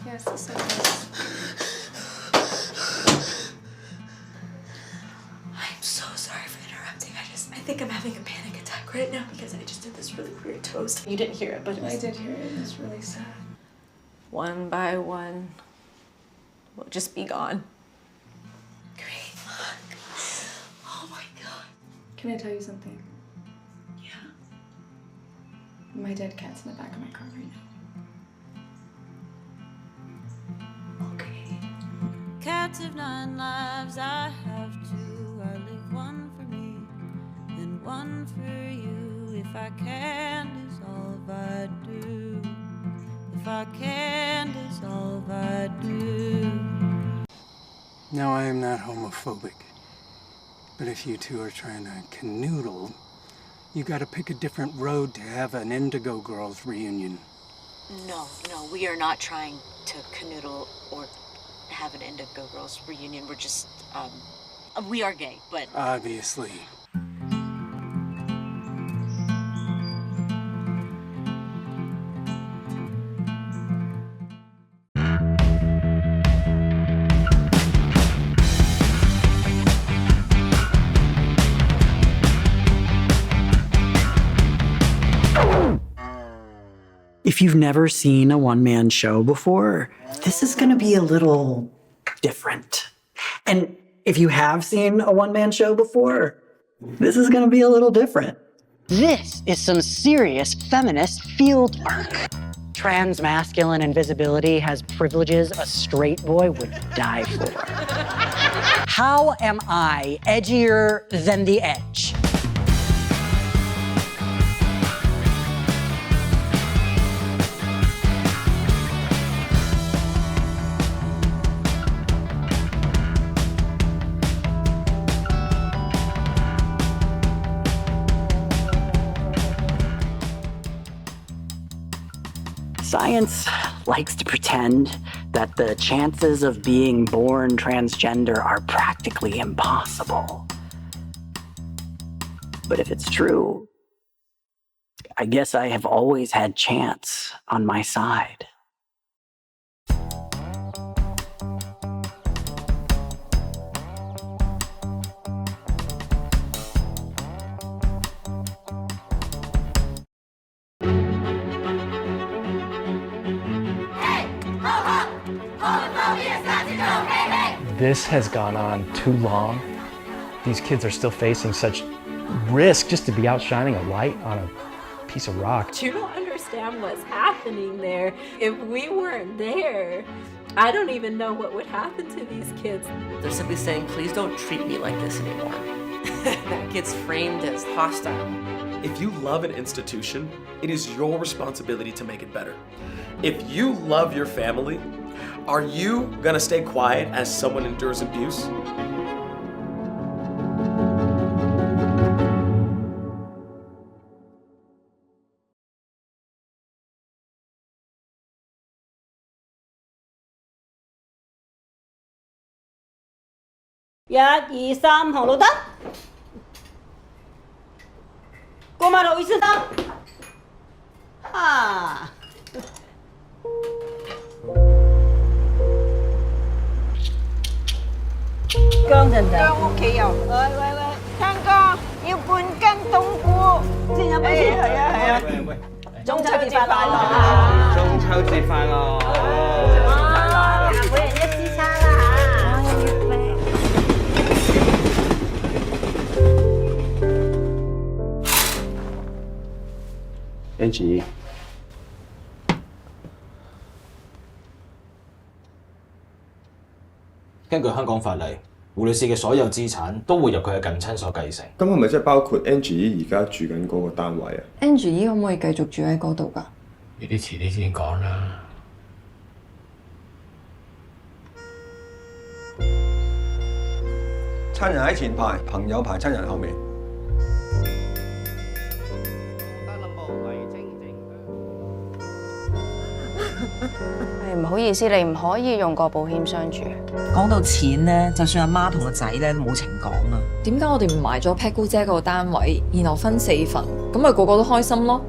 Yes, this is. I'm so sorry for interrupting. I think I'm having a panic attack right now because I just did this really weird toast. You didn't hear it, but I did hear it. It was really sad. One by one, we'll just be gone. Great luck. Oh my God. Can I tell you something? Yeah. My dead cat's in the back of my car right now. Okay. Cats of 9 lives, I have 2. I live one for me, and one for you. If I can dissolve, I do. If I can dissolve, I do. Now, I am not homophobic, but if you two are trying to canoodle, you gotta pick a different road to have an Indigo Girls reunion. No, we are not trying to canoodle or have an Indigo Girls reunion. We're just, we are gay, but... Obviously. If you've never seen a one-man show before, this is gonna be a little different. And if you have seen a one-man show before, this is gonna be a little different. This is some serious feminist field work. Trans masculine invisibility has privileges a straight boy would die for. How am I edgier than the edge? Science likes to pretend that the chances of being born transgender are practically impossible. But if it's true, I guess I have always had chance on my side. This has gone on too long. These kids are still facing such risk just to be outshining a light on a piece of rock. You don't understand what's happening there. If we weren't there, I don't even know what would happen to these kids. They're simply saying, please don't treat me like this anymore. That gets framed as hostile. If you love an institution, it is your responsibility to make it better. If you love your family, are you gonna stay quiet as someone endures abuse? Một, hai, ba, 紅綠燈。過馬路醫生。啊！薑陣陣。薑屋企有。喂，聽歌要半斤冬菇。先飲杯先。係啊。中秋節快樂！中秋節快樂！哇！每人一支餐啦嚇。Angie，根據香港法例，胡女士嘅所有資產都會由佢嘅近親所繼承。咁係咪即係包括 Angie 而家住緊嗰個單位啊 Angie 可唔可以繼續住喺嗰度㗎？呢啲遲啲先講啦。親人喺前排，朋友排親人後面。唔好意思，你唔可以用個保險相住。講到錢咧，就算阿媽同個仔咧都冇情講啊。點解我哋唔買咗 Pat 姑姐個單位，然後分4份，咁咪個個都開心咯？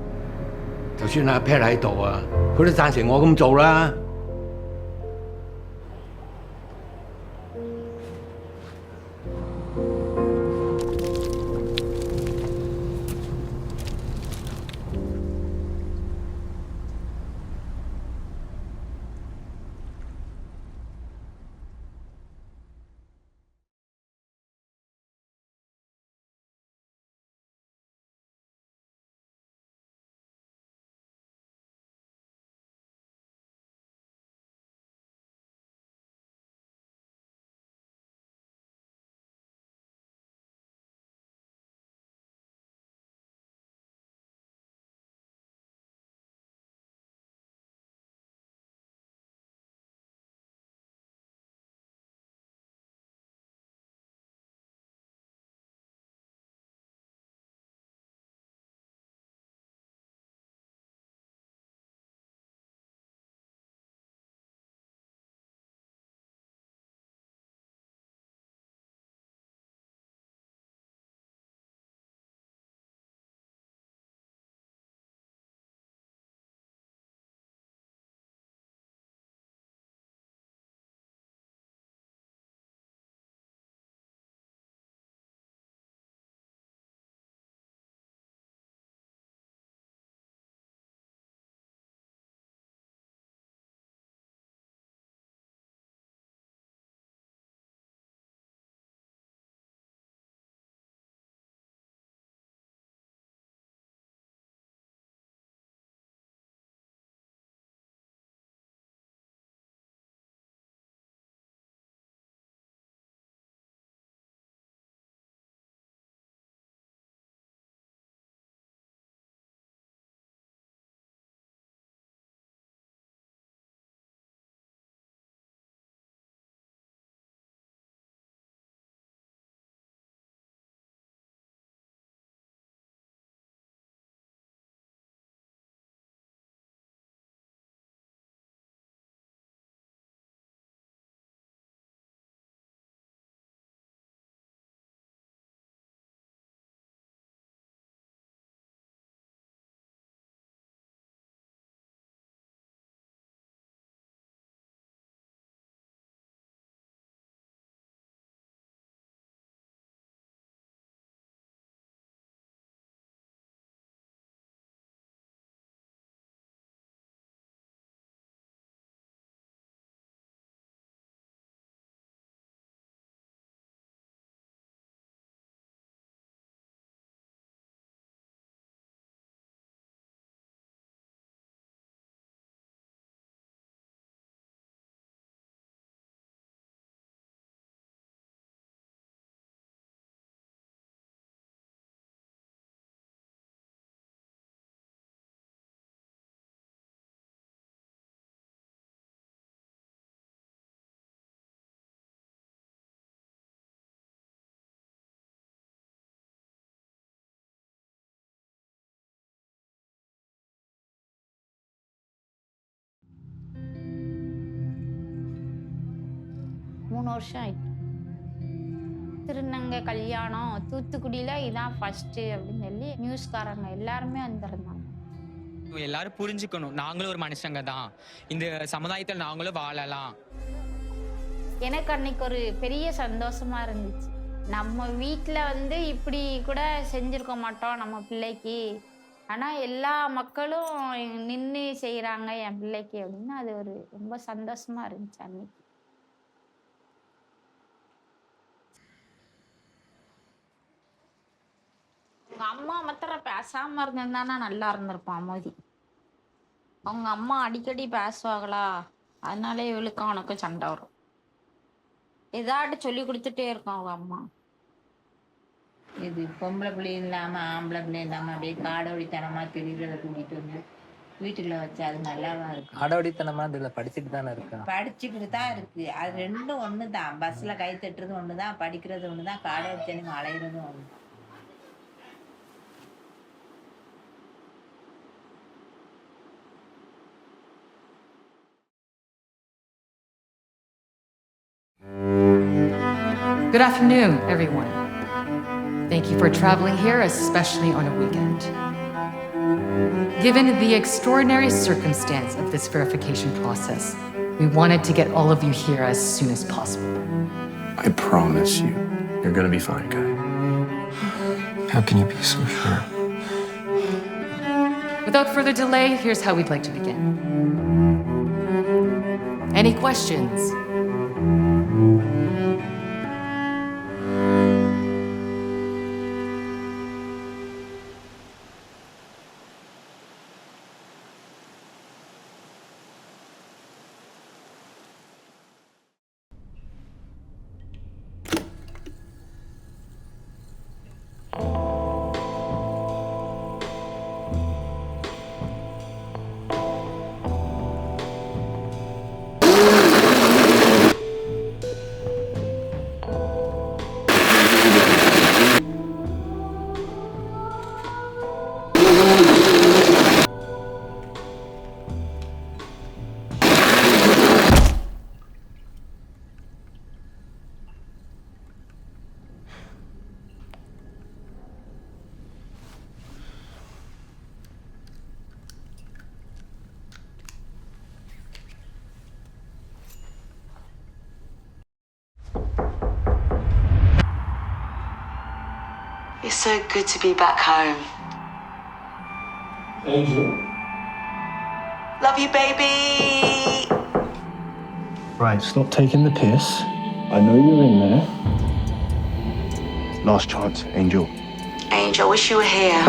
就算阿 Pat 喺度啊，佢都贊成我咁做啦。3 வருஷம் ஆயிட்டு. திருநங்கை கல்யாணம் தூத்துக்குடியில இதான் first அப்படின்னு சொல்லி நியூஸ்காரங்க எல்லாருமே வந்திருந்தாங்க. எல்லாரும் புரிஞ்சுக்கணும், நாங்களும் ஒரு மனுஷங்க தான், இந்த சமுதாயத்தில் நாங்களும் வாழலாம். எனக்கு அன்னைக்கு ஒரு பெரிய சந்தோஷமா இருந்துச்சு. நம்ம வீட்டில் வந்து இப்படி கூட செஞ்சிருக்க மாட்டோம் நம்ம பிள்ளைக்கு, ஆனால் எல்லா மக்களும் நின்று செய்கிறாங்க என் பிள்ளைக்கு அப்படின்னு அது ஒரு ரொம்ப சந்தோஷமா இருந்துச்சு அன்னைக்கு. உங்க அம்மா மாத்திரம் பேசாம இருந்திருந்தானா நல்லா இருந்திருப்பான் மோதி. அவங்க அம்மா அடிக்கடி பேசுவாங்களா, அதனால இவளுக்கும் அவனுக்கும் சண்டை வரும். ஏதாட்டு சொல்லி கொடுத்துட்டே இருக்கும் அவங்க அம்மா. இது பொம்பளை பிள்ளை இல்லாமல் ஆம்பளை பிள்ளை இல்லாமல் அப்படியே காடோடித்தனமாக திடீர்னு கூட்டிகிட்டு வந்து வீட்டுக்குள்ள வச்சு அது நல்லாவா இருக்கு? காடோடித்தனமா இதில் படிச்சுட்டு தானே இருக்கேன். படிச்சுக்கிட்டு தான் இருக்கு. அது ரெண்டும் ஒன்று தான். பஸ்ஸில் கை தட்டுறது ஒன்று தான், படிக்கிறது ஒன்று தான், காடோடித்தனம் அலையிறதும் ஒன்று. Good afternoon, everyone. Thank you for traveling here, especially on a weekend. Given the extraordinary circumstance of this verification process, we wanted to get all of you here as soon as possible. I promise you, you're gonna be fine, Guy. How can you be so sure? Without further delay, here's how we'd like to begin. Any questions? It's so good to be back home. Angel? Love you, baby! Right, stop taking the piss. I know you're in there. Last chance, Angel. Angel, wish you were here.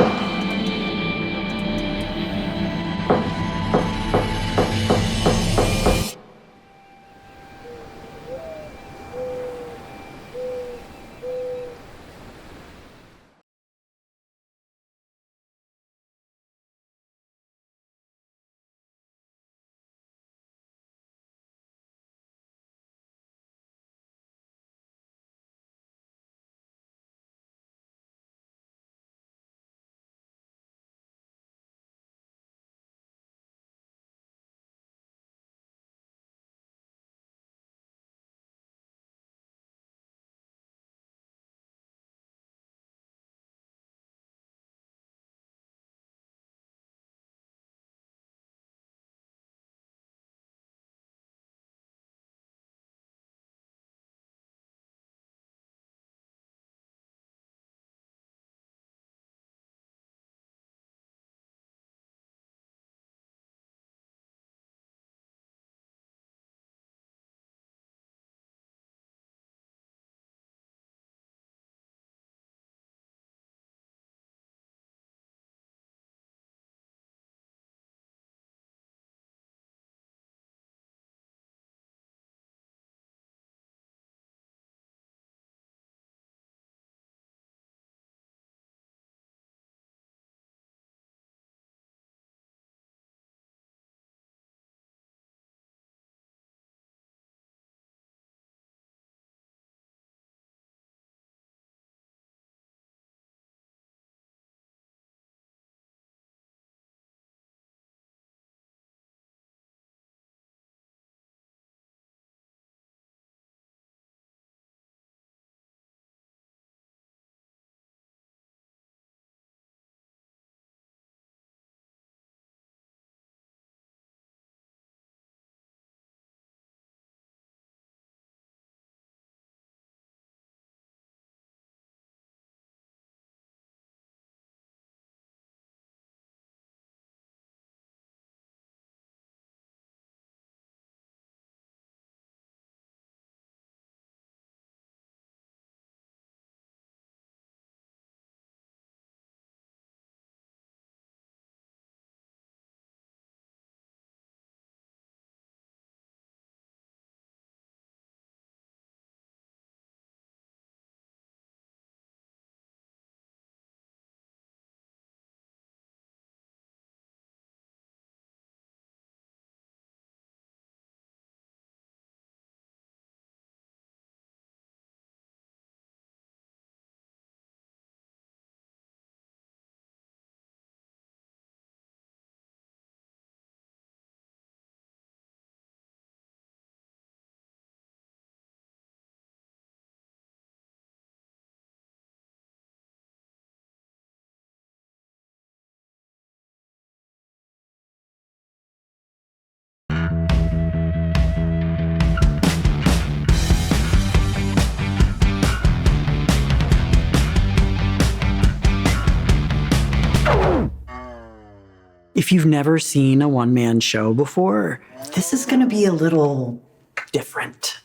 If you've never seen a one-man show before, this is going to be a little different.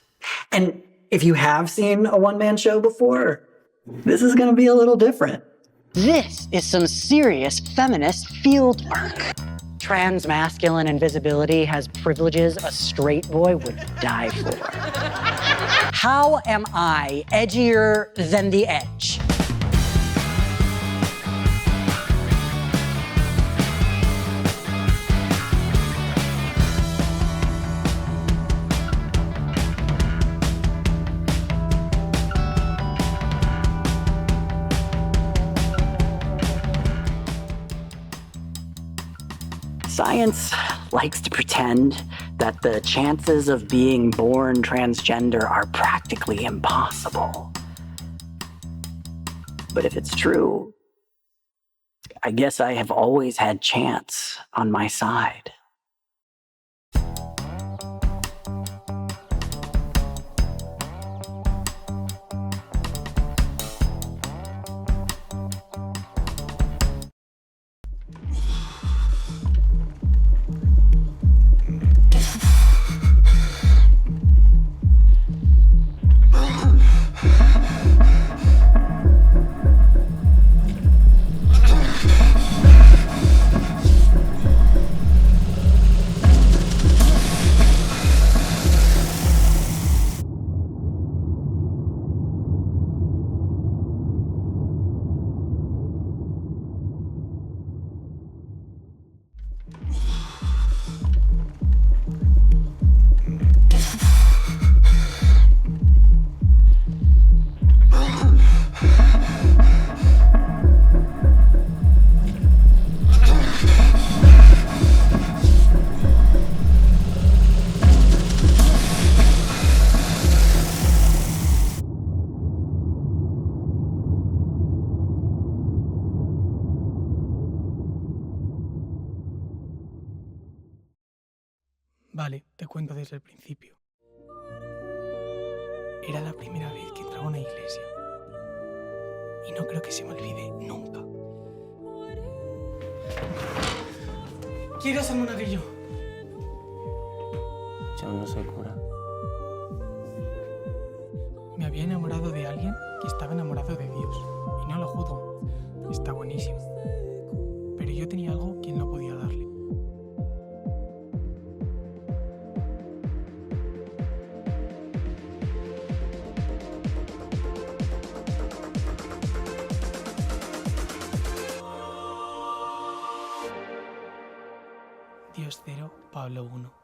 And if you have seen a one-man show before, this is going to be a little different. This is some serious feminist field work. Trans-masculine invisibility has privileges a straight boy would die for. How am I edgier than the edge? Science likes to pretend that the chances of being born transgender are practically impossible. But if it's true, I guess I have always had chance on my side. Vale, te cuento desde el principio. Era la primera vez que entraba a una iglesia. Y no creo que se me olvide nunca. Quiero hacerme un anillo. Yo no soy cura. Me había enamorado de alguien que estaba enamorado de Dios. Y no lo juzgo. Está buenísimo. Pero yo tenía algo que él no podía darle. Dios 0, Pablo 1.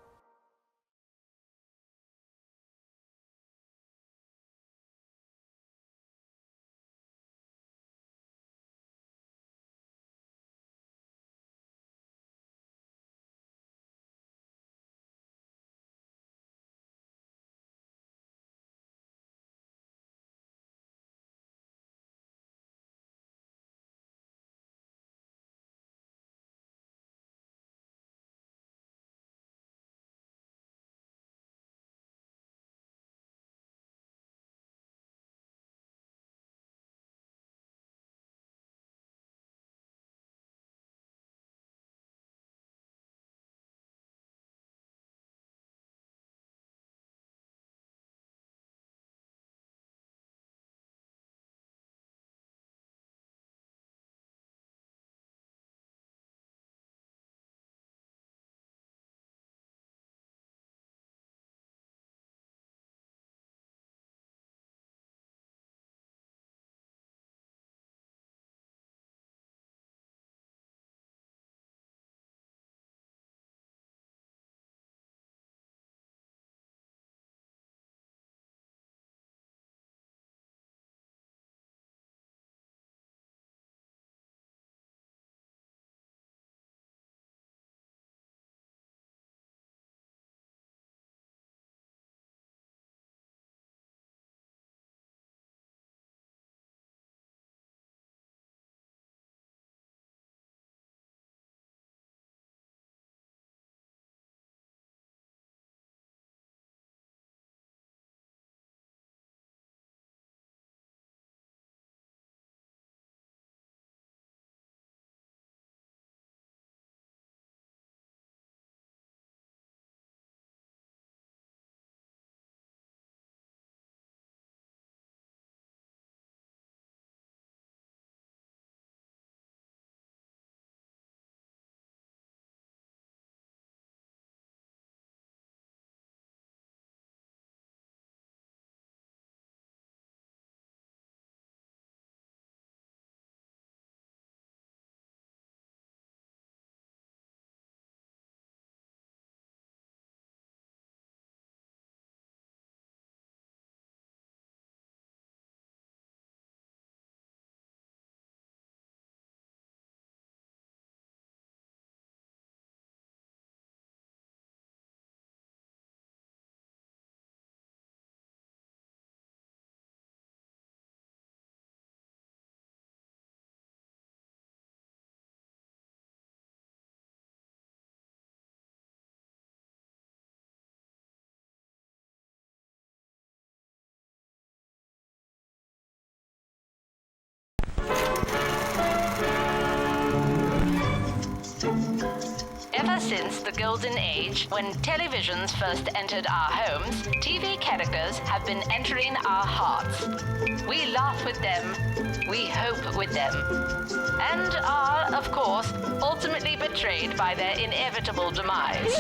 Ever since the Golden Age, when televisions first entered our homes, TV characters have been entering our hearts. We laugh with them, we hope with them, and are, of course, ultimately betrayed by their inevitable demise.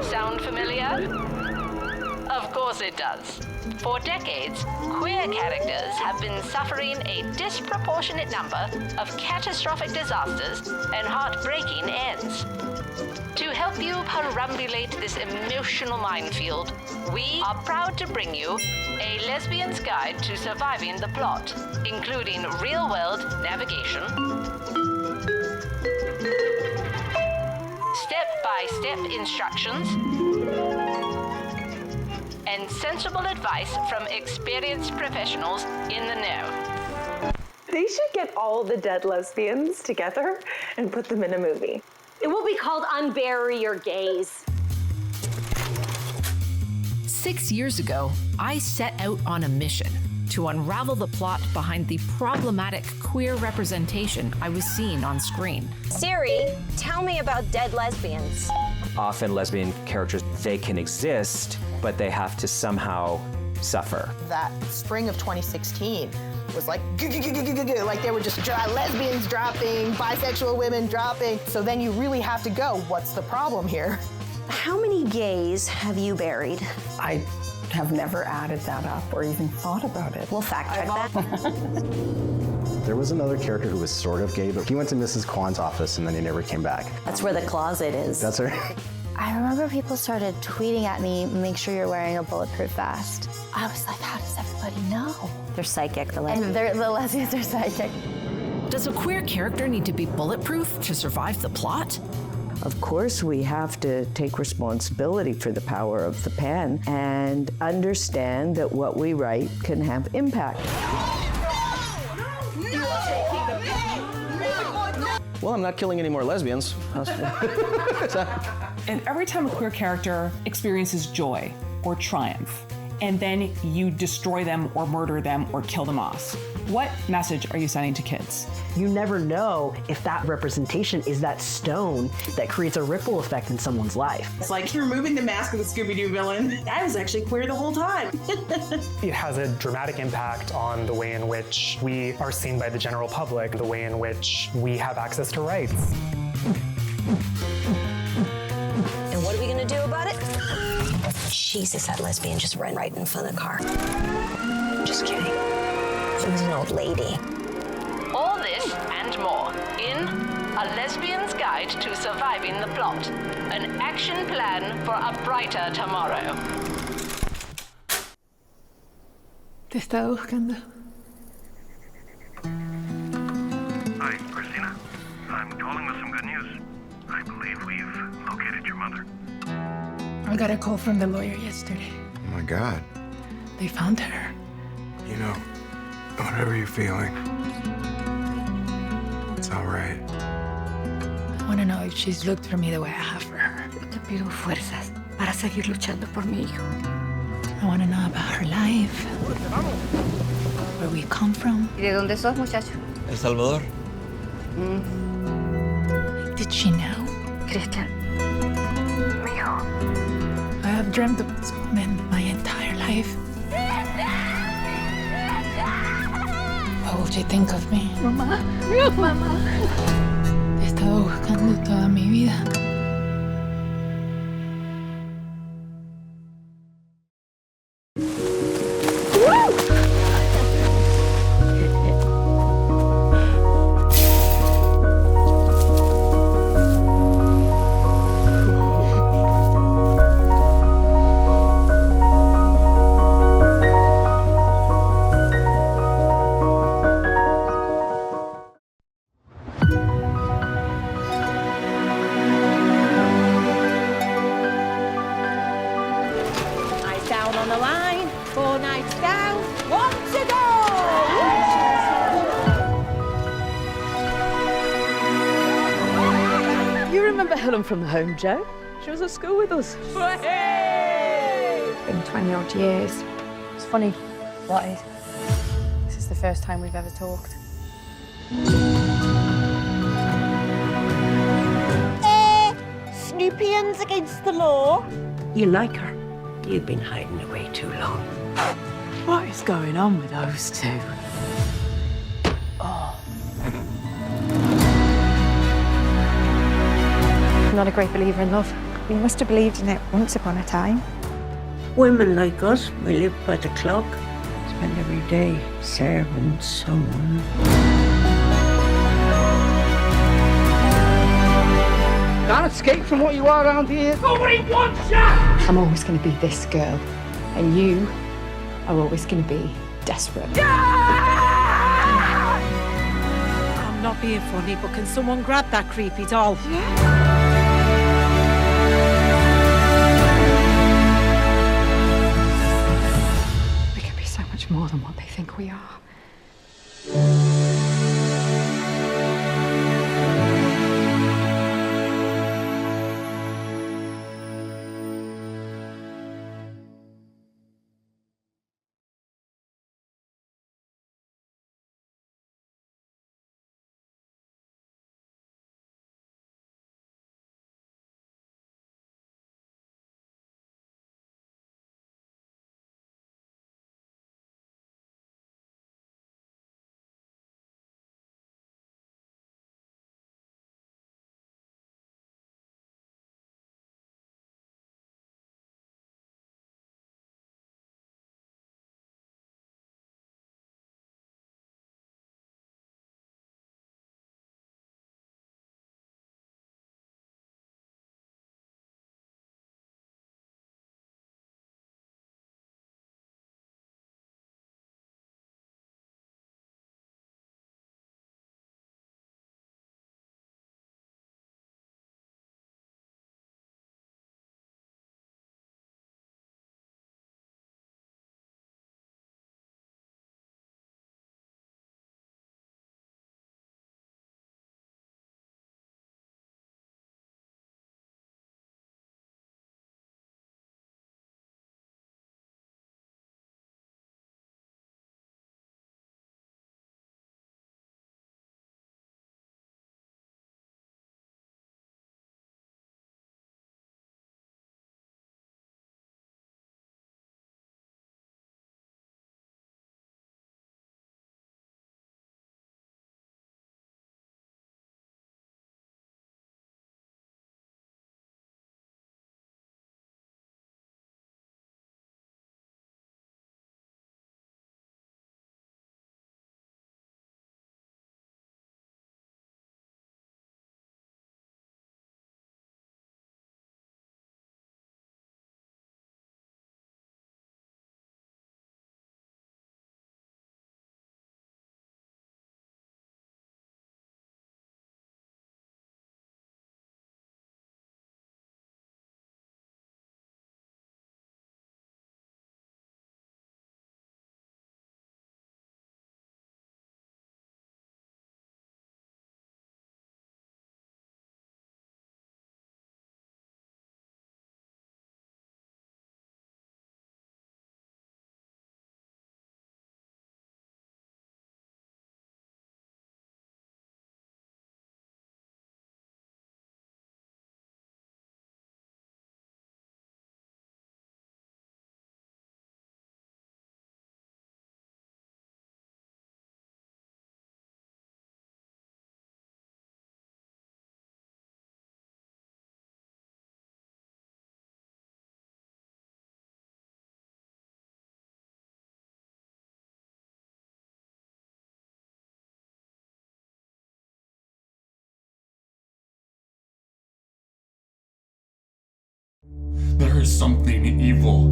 Sound familiar? Of course it does. For decades, queer characters have been suffering a disproportionate number of catastrophic disasters and heartbreaking ends. To help you perambulate this emotional minefield, we are proud to bring you a lesbian's guide to surviving the plot, including real-world navigation, step-by-step instructions, and sensible advice from experienced professionals in the know. They should get all the dead lesbians together and put them in a movie. It will be called Unbury Your Gays. 6 years ago, I set out on a mission to unravel the plot behind the problematic queer representation I was seeing on screen. Siri, tell me about dead lesbians. Often lesbian characters, they can exist, but they have to somehow suffer. That spring of 2016 was like, like they were just lesbians dropping, bisexual women dropping. So then you really have to go, what's the problem here? How many gays have you buried? I have never added that up or even thought about it. We'll fact check that. There was another character who was sort of gay, but he went to Mrs. Kwan's office and then he never came back. That's where the closet is. That's her. I remember people started tweeting at me, make sure you're wearing a bulletproof vest. I was like, how does everybody know? They're psychic, the lesbians. And the lesbians are psychic. Does a queer character need to be bulletproof to survive the plot? Of course, we have to take responsibility for the power of the pen and understand that what we write can have impact. Well, I'm not killing any more lesbians. And every time a queer character experiences joy or triumph, and then you destroy them or murder them or kill them off, what message are you sending to kids? You never know if that representation is that stone that creates a ripple effect in someone's life. It's like removing the mask of the Scooby-Doo villain. I was actually queer the whole time. It has a dramatic impact on the way in which we are seen by the general public, the way in which we have access to rights. And what are we gonna do about it? Jesus, that lesbian just ran right in front of the car. Just kidding. She was an old lady. All this and more in A Lesbian's Guide to Surviving the Plot, an action plan for a brighter tomorrow. Te estaba buscando. Hi, Christina. I'm calling with some good news. I believe we've located your mother. I got a call from the lawyer yesterday. Oh my God. They found her. You know, whatever you're feeling, it's all right. I want to know if she's looked for me the way I have for her. Te pido fuerzas para seguir luchando por mi hijo. I want to know about her life, where we come from. ¿Y de dónde sos, muchacho? El Salvador. Did she know? Christian. Mijo. I have dreamt of this woman my entire life. What would you think of me? Mamá. Mamá. Te he estado buscando toda mi vida. From home, Joe. She was at school with us. It's been 20 odd years. It's funny. What is? This is the first time we've ever talked. Snoopyans against the law. You like her? You've been hiding away too long. What is going on with those two? I'm not a great believer in love. We must have believed in it once upon a time. Women like us, we live by the clock. Spend every day serving someone. Can't escape from what you are around here. Nobody wants you! I'm always going to be this girl, and you are always going to be desperate. I'm not being funny, but can someone grab that creepy doll? We can be so much more than what they think we are. There is something evil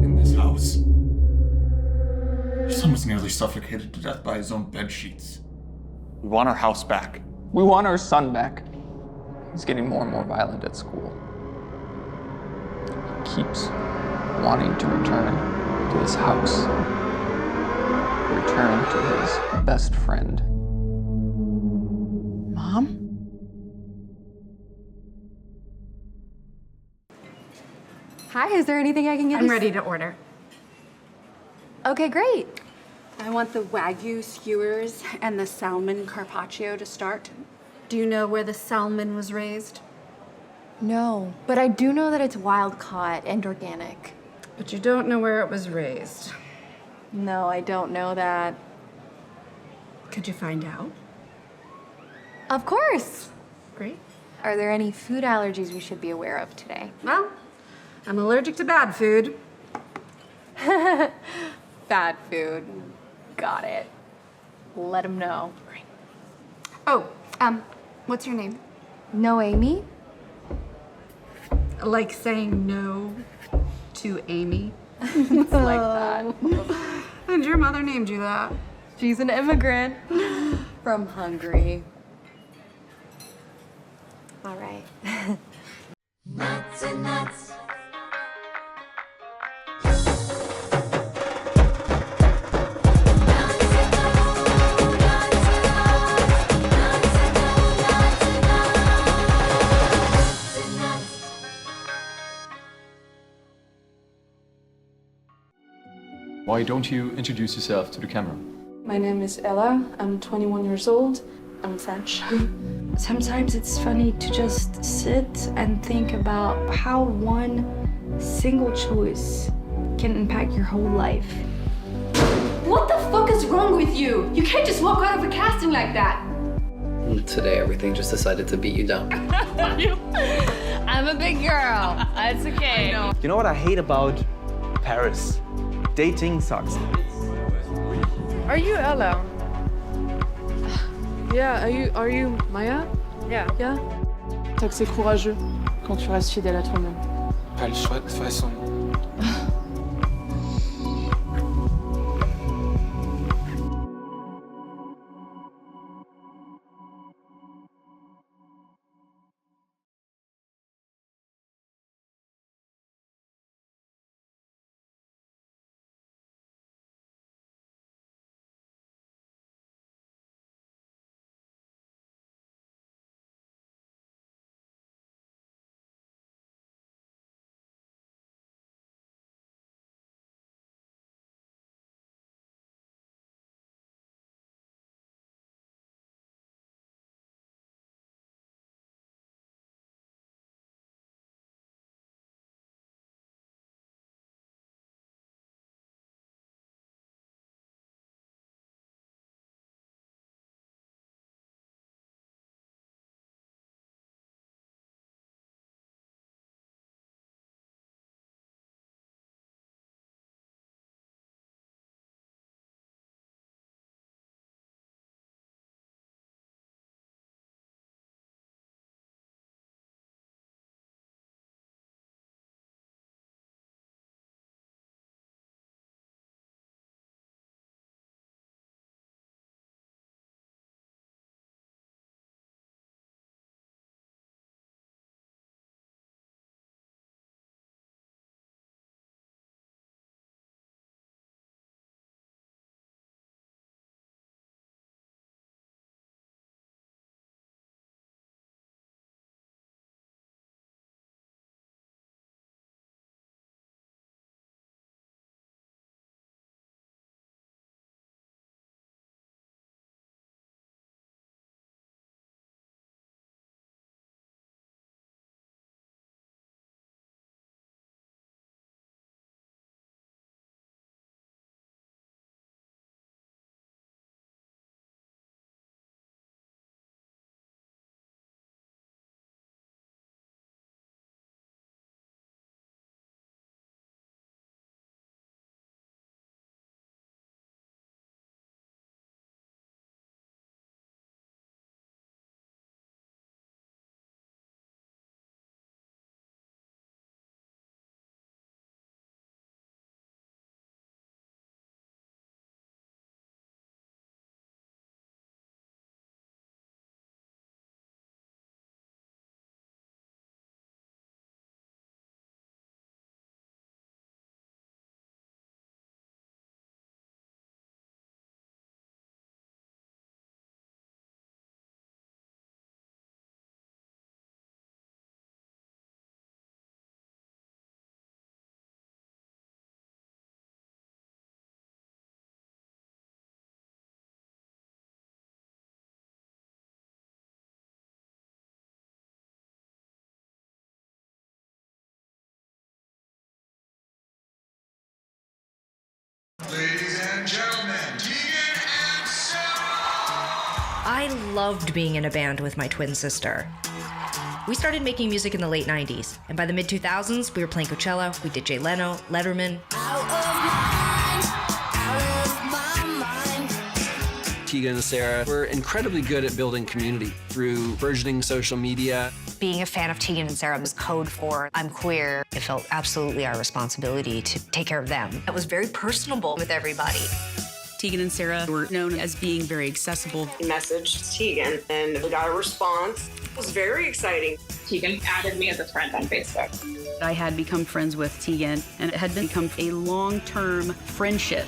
in this house. Your son was nearly suffocated to death by his own bed sheets. We want our house back. We want our son back. He's getting more and more violent at school. He keeps wanting to return to his house. Return to his best friend. Mom? Hi, is there anything I can get you? I'm ready to order. Okay, great. I want the Wagyu skewers and the salmon carpaccio to start. Do you know where the salmon was raised? No, but I do know that it's wild caught and organic. But you don't know where it was raised. No, I don't know that. Could you find out? Of course. Great. Are there any food allergies we should be aware of today? Well, I'm allergic to bad food. Bad food. Got it. Let him know. Oh, what's your name? No, Amy? Like saying no to Amy? It's like that. And your mother named you that? She's an immigrant from Hungary. All right. Nuts and nuts. Why don't you introduce yourself to the camera? My name is Ella. I'm 21 years old. I'm French. Sometimes it's funny to just sit and think about how one single choice can impact your whole life. What the fuck is wrong with you? You can't just walk out of a casting like that. Today, everything just decided to beat you down. I'm a big girl. It's okay. You know what I hate about Paris? Dating sucks. Are you Ella? Yeah, are you Maya? Yeah. Yeah. C'est que c'est courageux quand tu restes fidèle à toi-même. Pas le choix de toute façon. and gentlemen, Tegan and Sarah! I loved being in a band with my twin sister. We started making music in the late 90s, and by the mid-2000s, we were playing Coachella, we did Jay Leno, Letterman. Tegan and Sarah were incredibly good at building community through burgeoning social media. Being a fan of Tegan and Sarah was code for I'm queer. It felt absolutely our responsibility to take care of them. It was very personable with everybody. Tegan and Sarah were known as being very accessible. We messaged Tegan and we got a response. It was very exciting. Tegan added me as a friend on Facebook. I had become friends with Tegan and it had become a long-term friendship.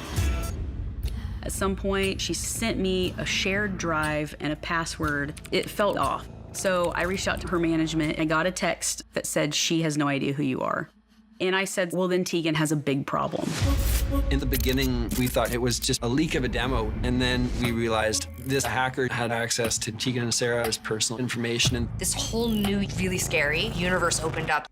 At some point, she sent me a shared drive and a password. It felt off. So I reached out to her management and got a text that said, she has no idea who you are. And I said, well, then Tegan has a big problem. In the beginning, we thought it was just a leak of a demo. And then we realized this hacker had access to Tegan and Sarah's personal information. And this whole new, really scary universe opened up.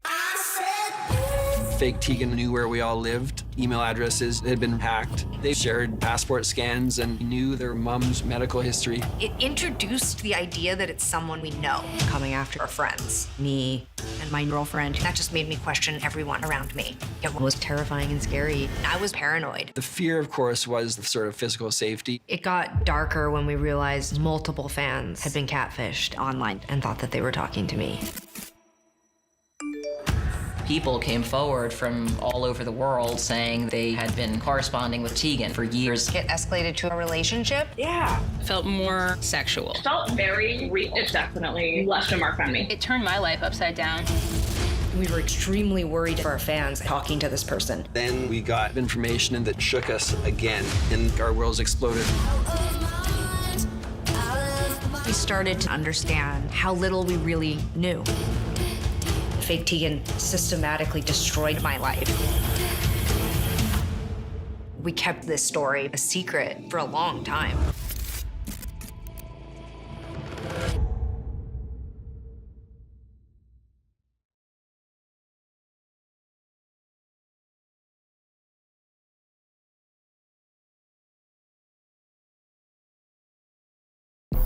Fake Tegan knew where we all lived. Email addresses had been hacked. They shared passport scans and knew their mom's medical history. It introduced the idea that it's someone we know coming after our friends, me and my girlfriend. That just made me question everyone around me. It was terrifying and scary. I was paranoid. The fear, of course, was the sort of physical safety. It got darker when we realized multiple fans had been catfished online and thought that they were talking to me. People came forward from all over the world saying they had been corresponding with Tegan for years. It escalated to a relationship? Yeah. Felt more sexual. Felt very real. It definitely left a mark on me. It turned my life upside down. We were extremely worried for our fans talking to this person. Then we got information that shook us again, and our worlds exploded. We started to understand how little we really knew. Fake Tegan systematically destroyed my life. We kept this story a secret for a long time.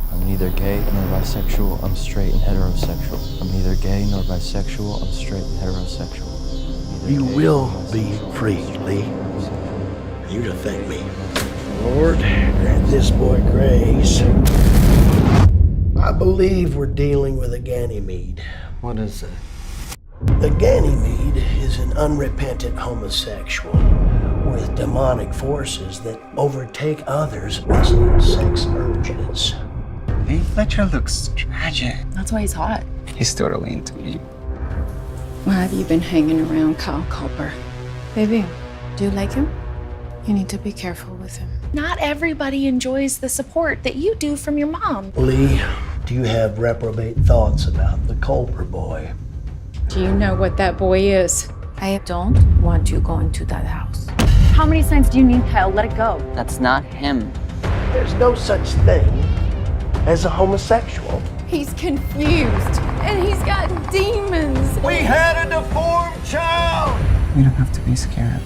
I'm neither gay nor bisexual, I'm straight and heterosexual. I'm neither gay nor bisexual, I'm straight and heterosexual. You will be free, Lee. You to thank me. Lord, grant this boy grace. I believe we're dealing with a Ganymede. What is it? The Ganymede is an unrepentant homosexual with demonic forces that overtake others with sex urges. Lee Fletcher looks tragic. That's why he's hot. He's totally into me. Why have you been hanging around Kyle Cooper? Baby, do you like him? You need to be careful with him. Not everybody enjoys the support that you do from your mom. Lee, do you have reprobate thoughts about the Culper boy? Do you know what that boy is? I don't want you going to that house. How many signs do you need, Kyle? Let it go. That's not him. There's no such thing as a homosexual. He's confused, and he's got demons. We had a deformed child! You don't have to be scared.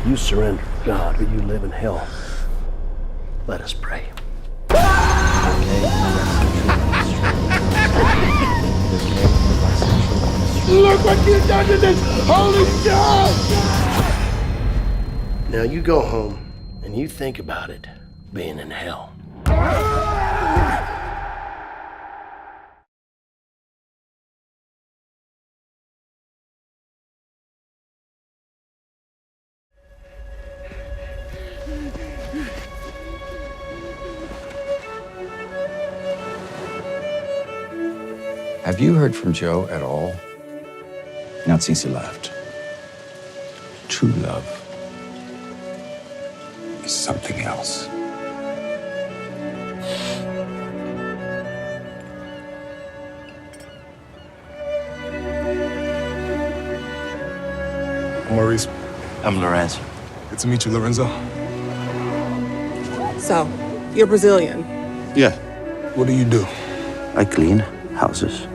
You surrender to God, or you live in hell. Let us pray. Look what you've done to this holy child! Now you go home and you think about it being in hell. Have you heard from Joe at all? Not since he left. True love is something else. Maurice. I'm Lorenzo. Good to meet you, Lorenzo. So, you're Brazilian? Yeah. What do you do? I clean houses.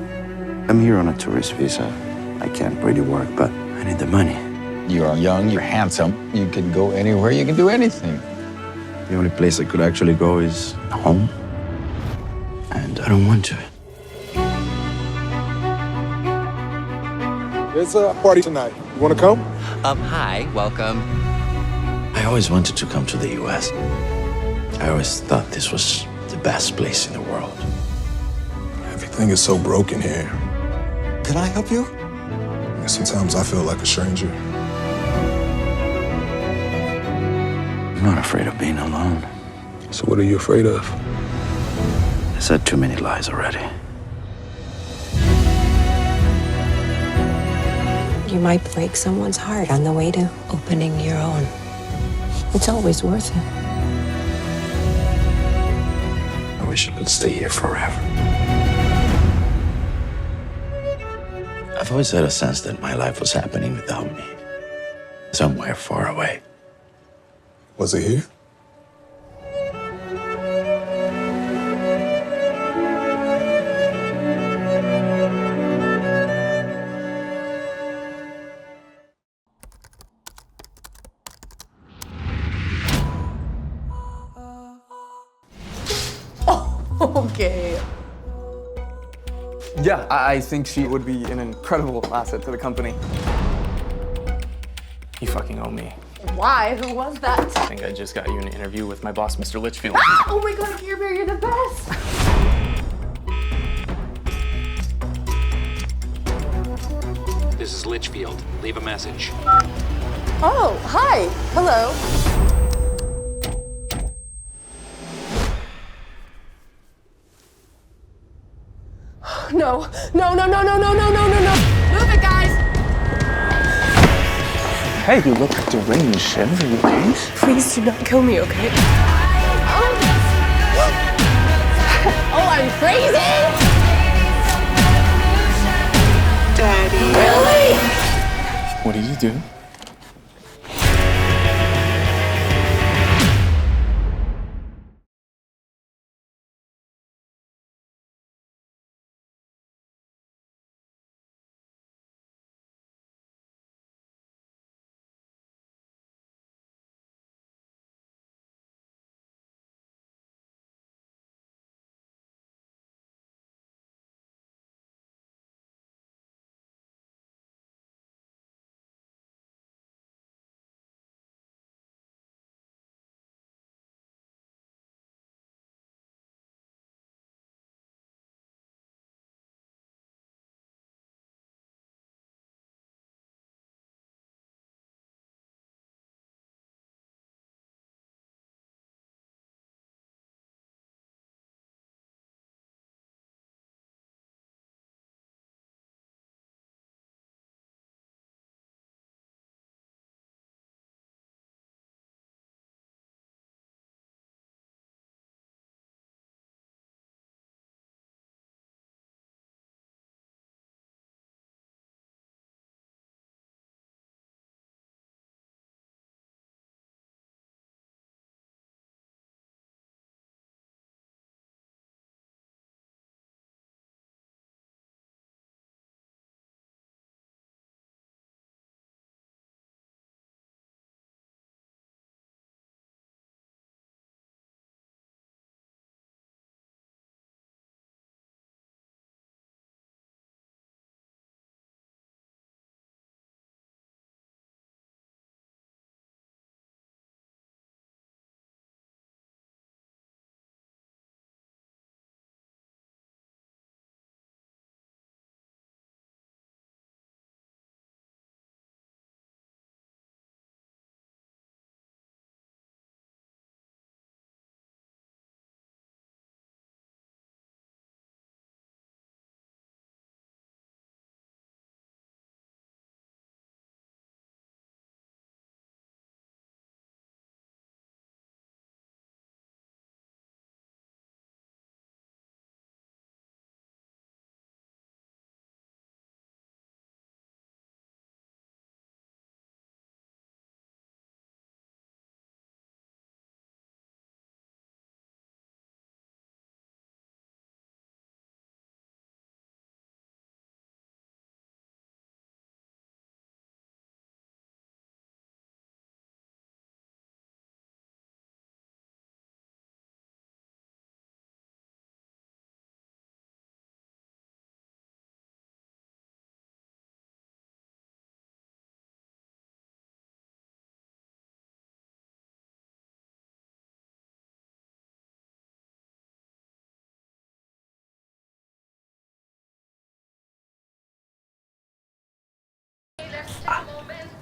I'm here on a tourist visa. I can't really work, but I need the money. You are young, you're handsome, you can go anywhere, you can do anything. The only place I could actually go is home. And I don't want to. There's a party tonight. You want to come? Hi, welcome. I always wanted to come to the US. I always thought this was the best place in the world. Everything is so broken here. Can I help you? Sometimes I feel like a stranger. I'm not afraid of being alone. So what are you afraid of? I said too many lies already. You might break someone's heart on the way to opening your own. It's always worth it. I wish I could stay here forever. I've always had a sense that my life was happening without me. Somewhere far away. Was it here? Okay. Yeah, I think she would be an incredible asset to the company. You fucking owe me. Why? Who was that? I think I just got you an interview with my boss, Mr. Litchfield. Oh my god, you're the best! This is Litchfield. Leave a message. Oh, hi. Hello. No. No, no, no, no, no, no, no, no, no. Move it, guys. Hey, you look deranged, Shiv. Are you okay? Please do not kill me, okay? Oh, I'm crazy! Daddy. Really? What did you do?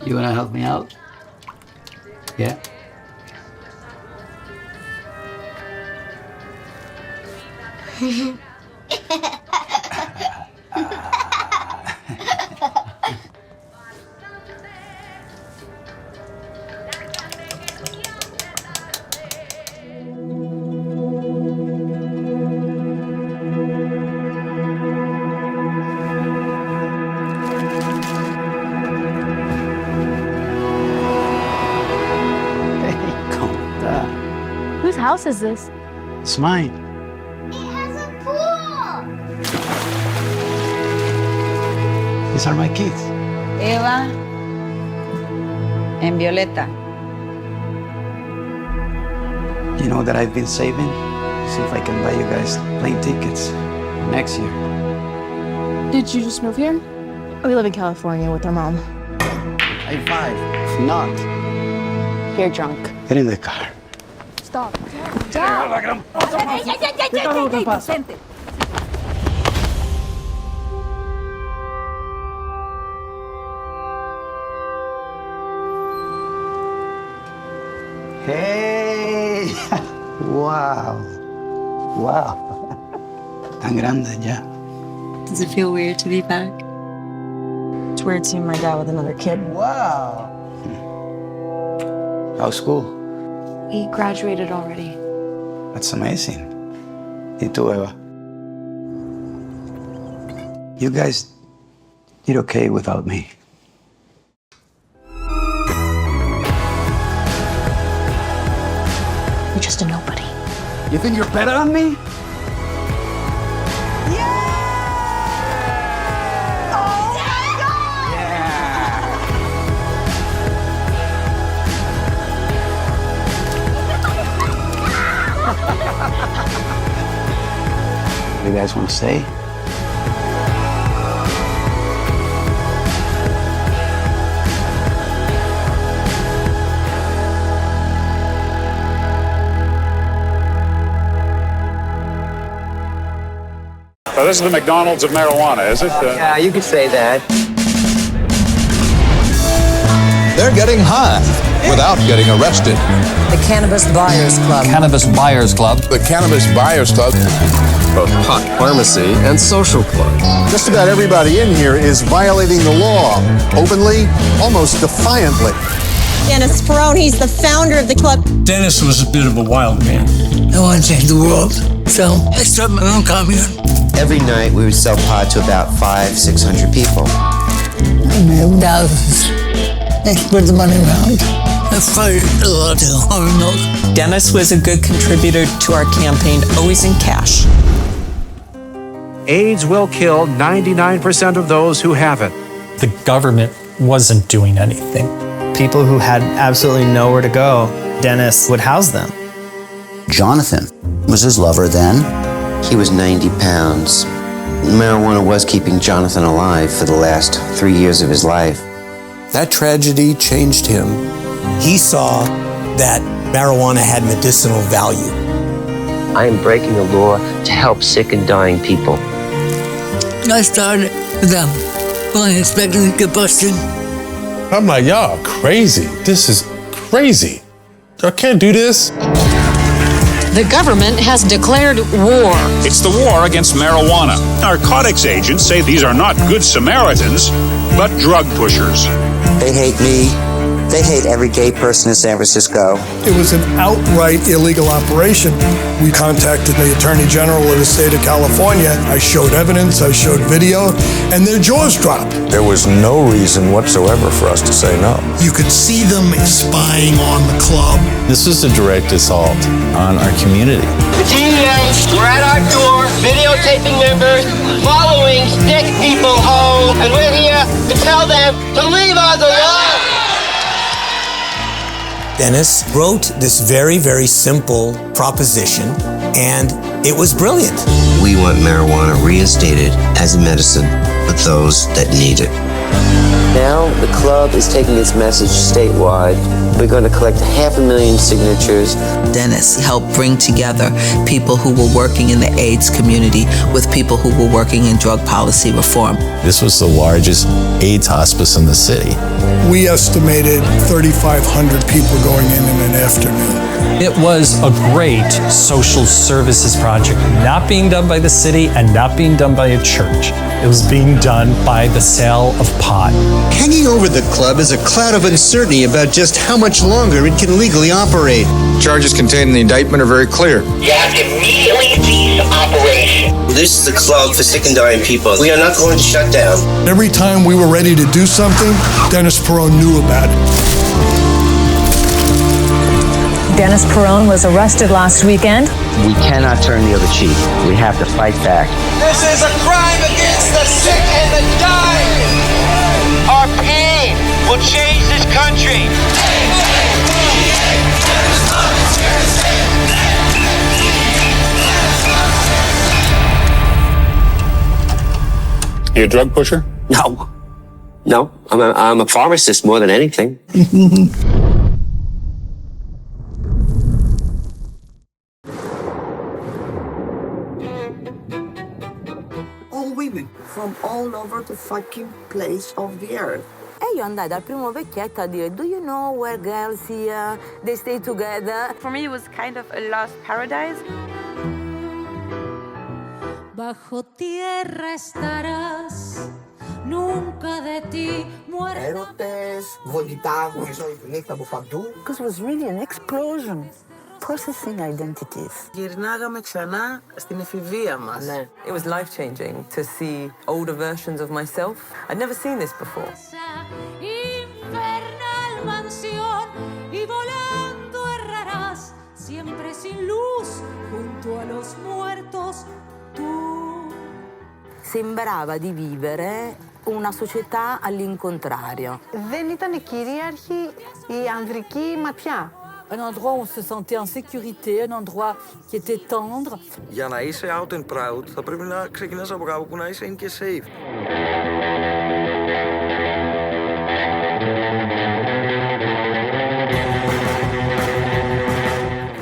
You wanna help me out? Yeah? Whose house is this? It's mine. These are my kids. Eva and Violeta. You know that I've been saving? See if I can buy you guys plane tickets next year. Did you just move here? We live in California with our mom. High five. If not, You're drunk. get in the car. Stop. Hey! Wow. Wow. Tan grande ya. Does it feel weird to be back? It's weird seeing my dad with another kid. Wow. How's school? We graduated already. That's amazing. Y tú, Eva? You guys did okay without me. You're just a nobody. You think you're better than me? What do you guys want to say? Well, this is the McDonald's of marijuana, is it? Yeah, you could say that. They're getting high without getting arrested. The Cannabis Buyers Club. Cannabis Buyers Club. The Cannabis Buyers Club. Both pot pharmacy and social club. Just about everybody in here is violating the law, openly, almost defiantly. Dennis Ferrone, he's the founder of the club. Dennis was a bit of a wild man. I want to change the world, so I started my own commune. Every night we would sell pot to about 500-600 people. I made thousands. I spread the money around. I fired a lot of almond milk. Dennis was a good contributor to our campaign, always in cash. AIDS will kill 99% of those who have it. The government wasn't doing anything. People who had absolutely nowhere to go, Dennis would house them. Jonathan was his lover then. He was 90 pounds. Marijuana was keeping Jonathan alive for the last 3 years of his life. That tragedy changed him. He saw that marijuana had medicinal value. I am breaking the law to help sick and dying people. I started with them. Fully expecting to get busted. I'm like, y'all crazy. This is crazy. I can't do this. The government has declared war. It's the war against marijuana. Narcotics agents say these are not good Samaritans, but drug pushers. They hate me. They hate every gay person in San Francisco. It was an outright illegal operation. We contacted the Attorney General of the state of California. I showed evidence, I showed video, and their jaws dropped. There was no reason whatsoever for us to say no. You could see them spying on the club. This was a direct assault on our community. The TDMs were at our door, videotaping members, following sick people home, and we're here to tell them to leave us alone. Dennis wrote this very, very simple proposition, and it was brilliant. We want marijuana reinstated as a medicine for those that need it. Now the club is taking its message statewide. We're going to collect 500,000 signatures. Dennis helped bring together people who were working in the AIDS community with people who were working in drug policy reform. This was the largest AIDS hospice in the city. We estimated 3,500 people going in an afternoon. It was a great social services project, not being done by the city and not being done by a church. It was being done by the sale of pot. Hanging over the club is a cloud of uncertainty about just how much longer it can legally operate. Charges contained in the indictment are very clear. You have to immediately cease operation. This is the club for sick and dying people. We are not going to shut down. Every time we were ready to do something, Dennis Perone knew about it. Dennis Perone was arrested last weekend. We cannot turn the other cheek. We have to fight back. This is a crime against the sick and the dying. Our pain will change this country. You a drug pusher? No. I'm a pharmacist more than anything. All women from all over the fucking place of the earth. E io andai dal primo vecchietto a dire, do you know where girls here, they stay together? For me it was kind of a lost paradise. Bajo tierra estarás, nunca de ti muerto. Έρωτες, βολιτά, νύχτα από παντού. Because it was really an explosion. Processing identities. Γυρνάγαμε ξανά στην εφηβεία μας. Ναι. It was life-changing to see older versions of myself. I'd never seen this before. Infernal mansión y volando errarás siempre sin luz junto a los muertos tú. Sembrava di vivere una società all'incontrario. Δεν ήταν κυρίαρχη η ανδρική ματιά. Un endroit où on se sentait en sécurité, un endroit qui était tendre. Για να είσαι out and proud, θα πρέπει να ξεκινάς από κάπου που να είσαι in και safe.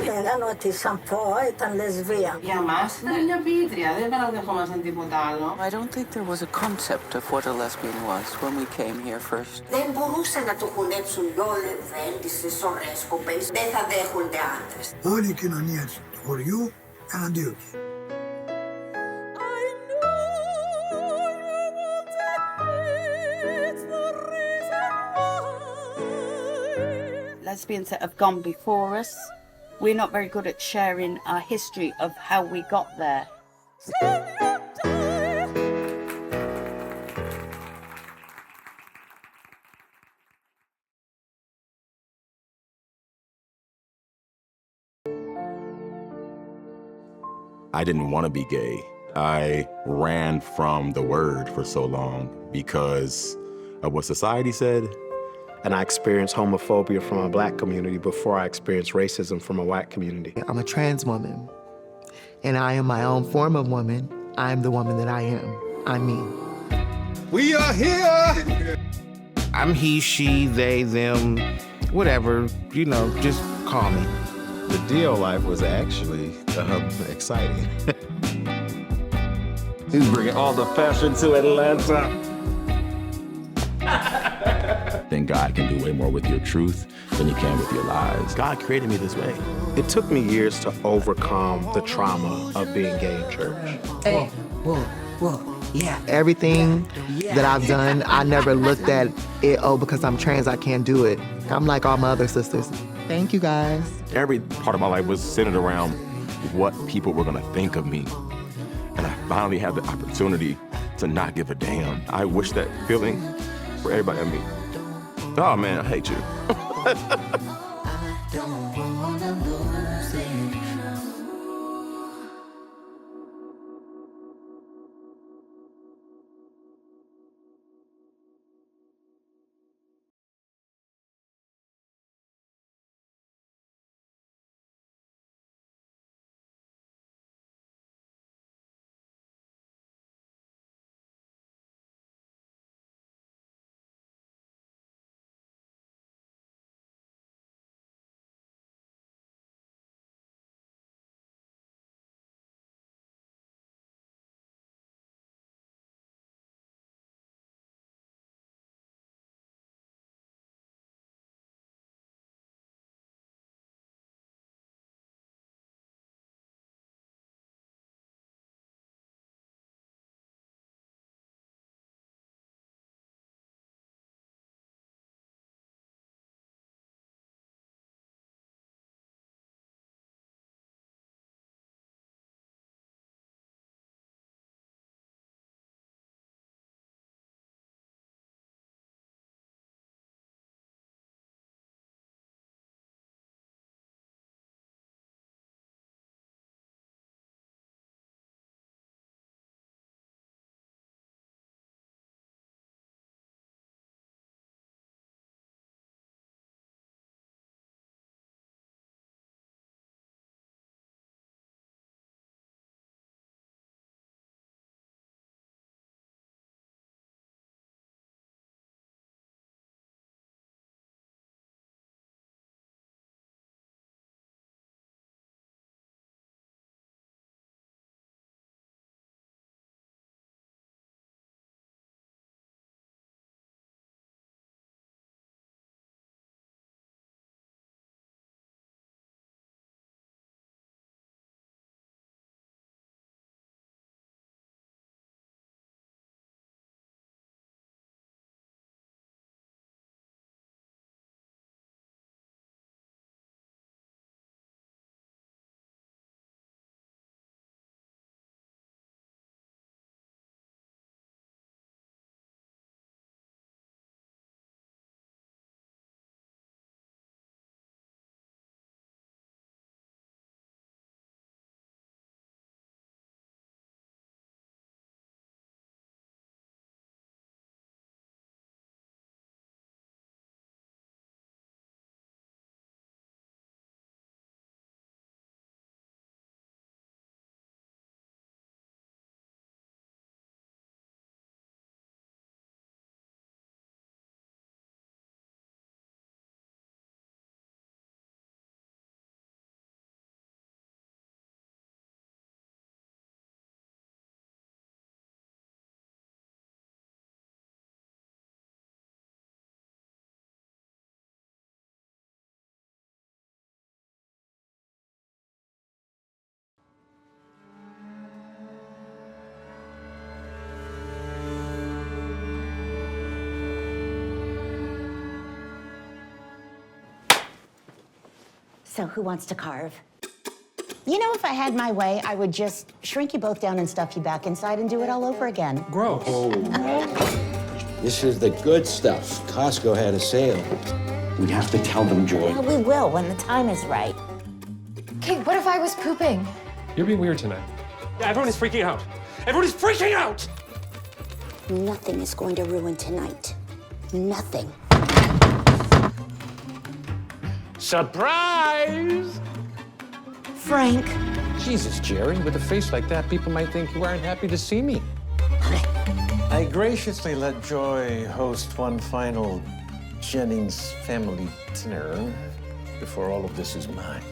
Λέγανε ότι σαν πω ήταν λεσβία. Για μας ήταν μια ποιήτρια, δεν παραδεχόμασταν τίποτα άλλο. I don't think there was a concept of what a lesbian was when we came here first. Δεν μπορούσαν να το χωνέψουν όλες βέντισες, ωραίες κοπέλες. Δεν θα δέχονται άντρες. Όλη η κοινωνία του χωριού εναντίον τους. Lesbians that have gone before us, we're not very good at sharing our history of how we got there. I didn't want to be gay. I ran from the word for so long because of what society said. And I experienced homophobia from a black community before I experienced racism from a white community. I'm a trans woman, and I am my own form of woman. I am the woman that I am. I'm me. We are here! I'm he, she, they, them, whatever, you know, just call me. The DL life was actually exciting. He's bringing all the fashion to Atlanta. Then God can do way more with your truth than you can with your lies. God created me this way. It took me years to overcome the trauma of being gay in church. Hey, whoa, yeah. Everything that I've done, I never looked at it, oh, because I'm trans, I can't do it. I'm like all my other sisters. Thank you, guys. Every part of my life was centered around what people were gonna think of me. And I finally had the opportunity to not give a damn. I wish that feeling for everybody. I mean, oh man, I hate you. So who wants to carve? You know, if I had my way, I would just shrink you both down and stuff you back inside and do it all over again. Gross. This is the good stuff. Costco had a sale. We have to tell them, Joy. Well, we will when the time is right. Okay, what if I was pooping? You're being weird tonight. Yeah, everyone is freaking out. Everyone is freaking out! Nothing is going to ruin tonight. Nothing. Surprise! Frank. Jesus, Jerry, with a face like that, people might think you aren't happy to see me. I graciously let Joy host one final Jennings family dinner before all of this is mine.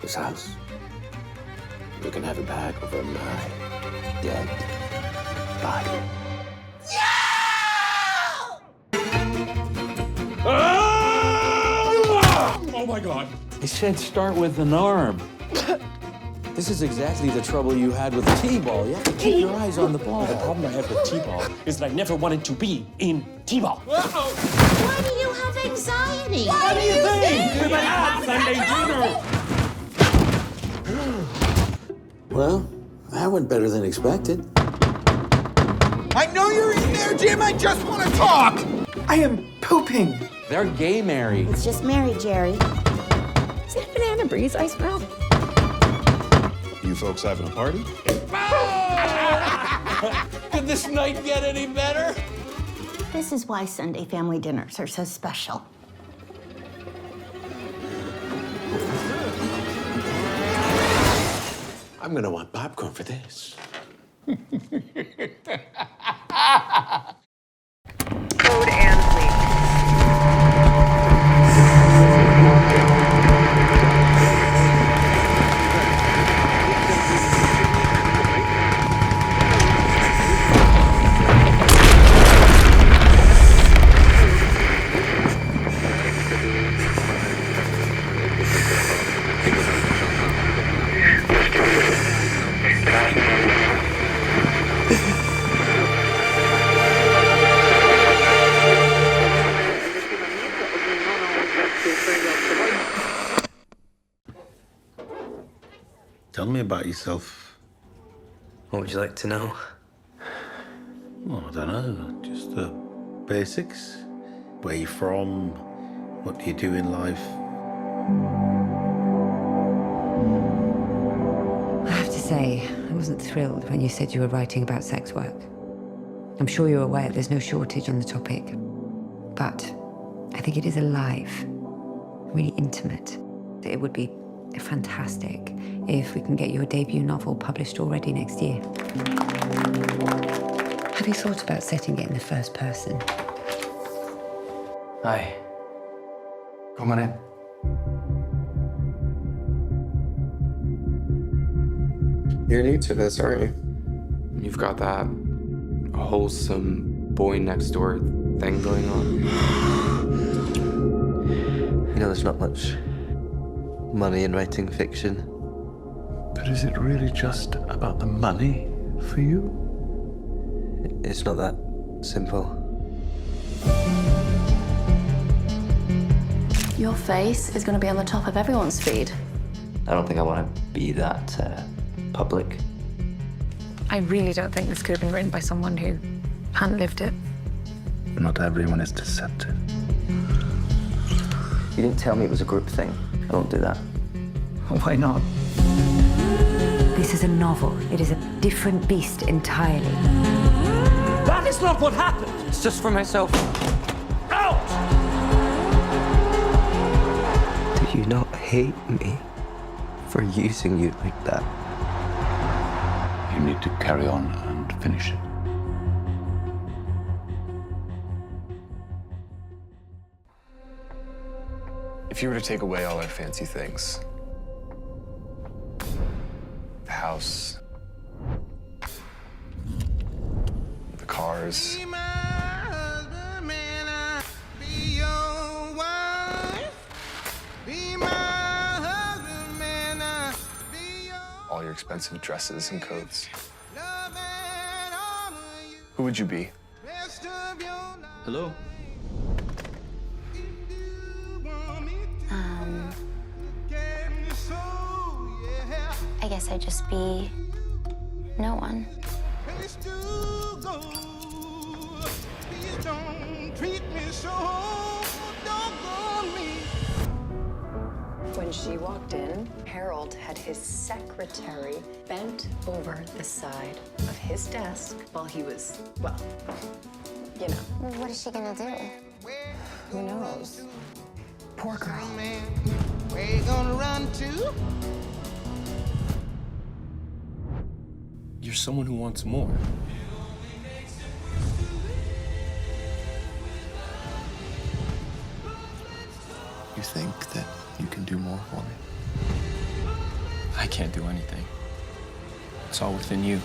This house, you can have it back over my dead body. Oh my God. I said start with an arm. This is exactly the trouble you had with the T-ball. You have to keep your eyes on the ball. The problem I had with T-ball is that I never wanted to be in T-ball. Why do you have anxiety? What do you think? Because I had Sunday dinner. Well, that went better than expected. I know you're in there, Jim. I just want to talk. I am pooping. They're gay, Mary. It's just Mary, Jerry. Is it banana breeze I smell? You folks having a party? Could this night get any better? This is why Sunday family dinners are so special. I'm gonna want popcorn for this. Code and sleep. Tell me about yourself. What would you like to know? Well, I don't know. Just the basics. Where you from? What do you do in life? I have to say, I wasn't thrilled when you said you were writing about sex work. I'm sure you're aware there's no shortage on the topic. But I think it is alive, really intimate. It would be fantastic if we can get your debut novel published already next year. Have you thought about setting it in the first person? Hi. Come on in. You're new to this, aren't you? You've got that wholesome boy next door thing going on. You know, there's not much money in writing fiction. But is it really just about the money for you? It's not that simple. Your face is going to be on the top of everyone's feed. I don't think I want to be that public. I really don't think this could have been written by someone who hadn't lived it. Not everyone is deceptive. You didn't tell me it was a group thing. I don't do that. Why not? This is a novel. It is a different beast entirely. That is not what happened! It's just for myself. Out! Do you not hate me for using you like that? You need to carry on and finish it. If you were to take away all our fancy things, the house, the cars, all your expensive dresses and coats, who would you be? Hello? guess I'd just be no one. When she walked in, Harold had his secretary bent over the side of his desk while he was, well, you know. Well, what is she gonna do? Who knows? Poor girl. Where you gonna run to? You're someone who wants more. You think that you can do more for me? I can't do anything. It's all within you.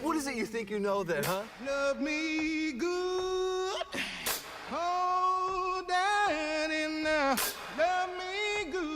What is it you think you know then, huh? Love me good. Hold down and love me good.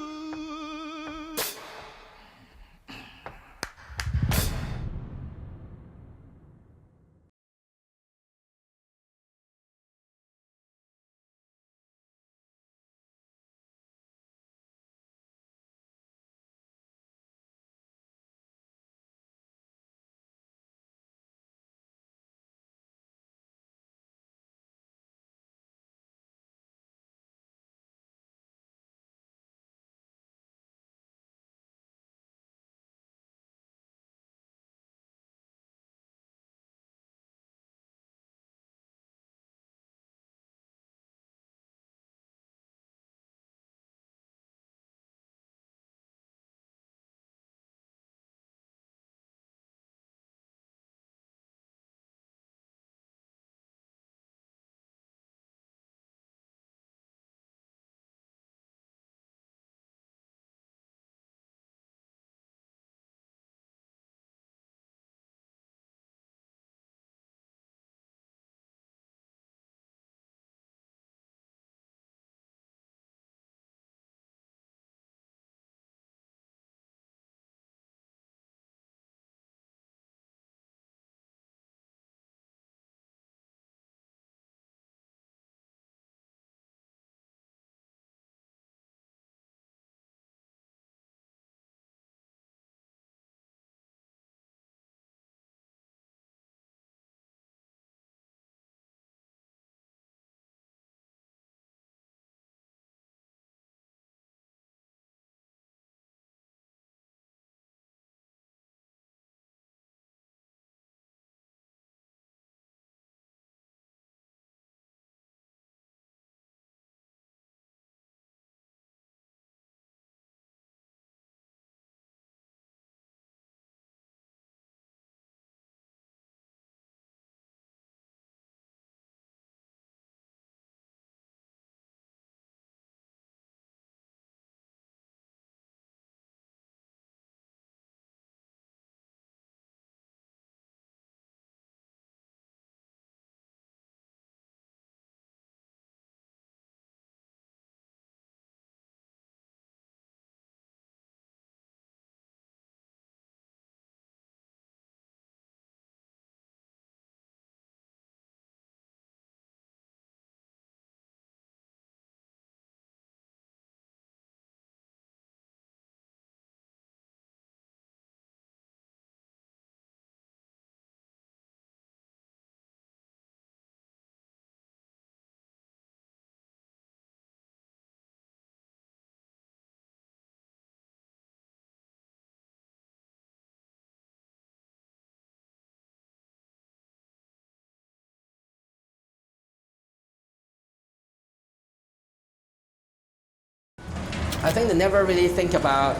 I think they never really think about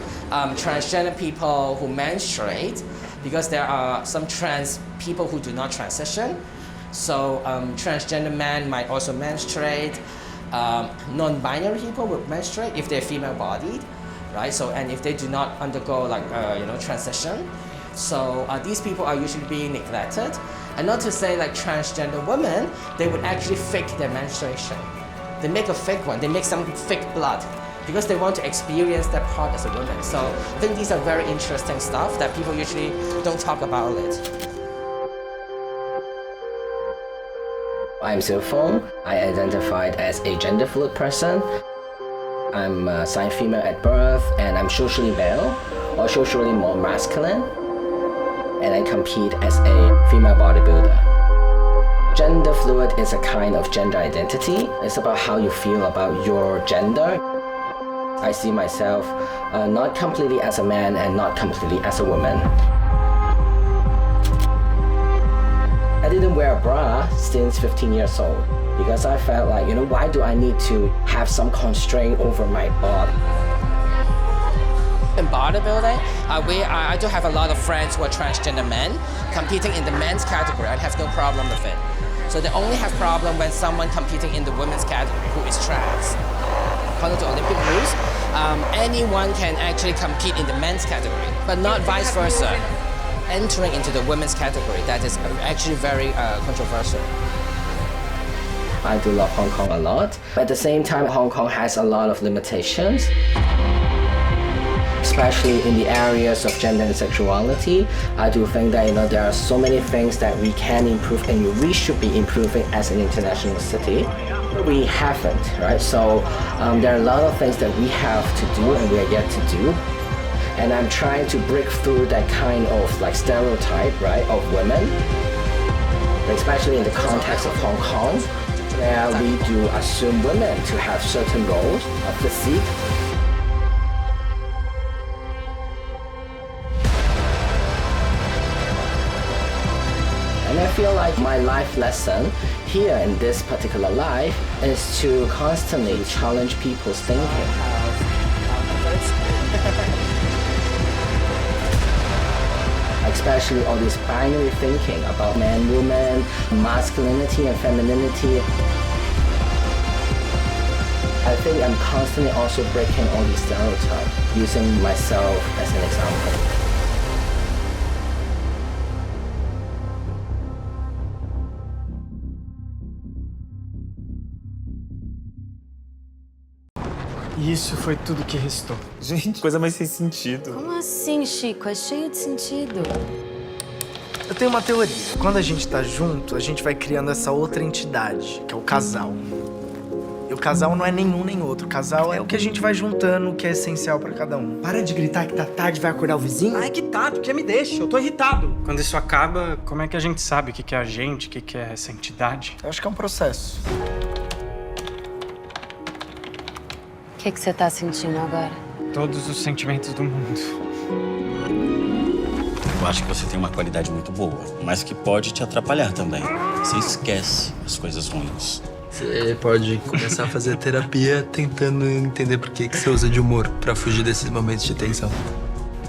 transgender people who menstruate, because there are some trans people who do not transition. So transgender men might also menstruate. Non-binary people would menstruate if they're female-bodied, right? So, and if they do not undergo like transition. So these people are usually being neglected. And not to say like transgender women, they would actually fake their menstruation. They make a fake one, they make some fake blood, because they want to experience that part as a woman. So I think these are very interesting stuff that people usually don't talk about it. I'm Silphone. I identified as a gender fluid person. I'm assigned female at birth, and I'm socially male or socially more masculine. And I compete as a female bodybuilder. Gender fluid is a kind of gender identity. It's about how you feel about your gender. I see myself not completely as a man and not completely as a woman. I didn't wear a bra since 15 years old because I felt like, why do I need to have some constraint over my body? In bodybuilding, I do have a lot of friends who are transgender men competing in the men's category. I have no problem with it. So they only have problem when someone competing in the women's category who is trans. According to Olympic rules, anyone can actually compete in the men's category, but not vice versa. Entering into the women's category, that is actually very controversial. I do love Hong Kong a lot. But at the same time, Hong Kong has a lot of limitations, especially in the areas of gender and sexuality. I do think that there are so many things that we can improve and we should be improving as an international city. We haven't, right? So there are a lot of things that we have to do and we are yet to do. And I'm trying to break through that kind of stereotype, right, of women, especially in the context of Hong Kong, where we do assume women to have certain roles of physique. And I feel like my life lesson here in this particular life is to constantly challenge people's thinking. Especially all this binary thinking about man, woman, masculinity and femininity. I think I'm constantly also breaking all these stereotypes, using myself as an example. Isso foi tudo que restou. Gente, coisa mais sem sentido. Como assim, Chico? É cheio de sentido. Eu tenho uma teoria. Quando a gente tá junto, a gente vai criando essa outra entidade, que é o casal. E o casal não é nenhum nem outro. O casal é o que a gente vai juntando, que é essencial pra cada um. Para de gritar que tá tarde, vai acordar o vizinho. Ai, que tá, tu quer me deixa, eu tô irritado. Quando isso acaba, como é que a gente sabe o que é a gente, o que é essa entidade? Eu acho que é um processo. O que você tá sentindo agora? Todos os sentimentos do mundo. Eu acho que você tem uma qualidade muito boa, mas que pode te atrapalhar também. Você esquece as coisas ruins. Você pode começar a fazer terapia tentando entender por que você usa de humor pra fugir desses momentos de tensão.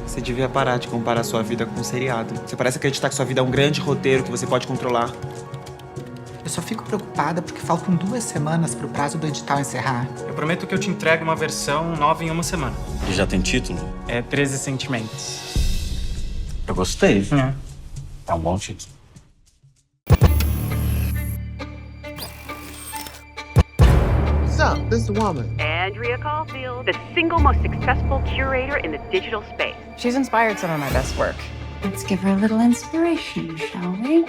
Você devia parar de comparar sua vida com um seriado. Você parece acreditar que sua vida é um grande roteiro que você pode controlar. Eu só fico preocupada porque faltam 2 semanas pro prazo do edital encerrar. Eu prometo que eu te entrego uma versão nova em 1 semana. E já tem título? É 13 Sentimentos. Eu gostei. É um bom título. So, this woman. Andrea Caulfield, the single most successful curator in the digital space. She's inspired some of my best work. Let's give her a little inspiration, shall we?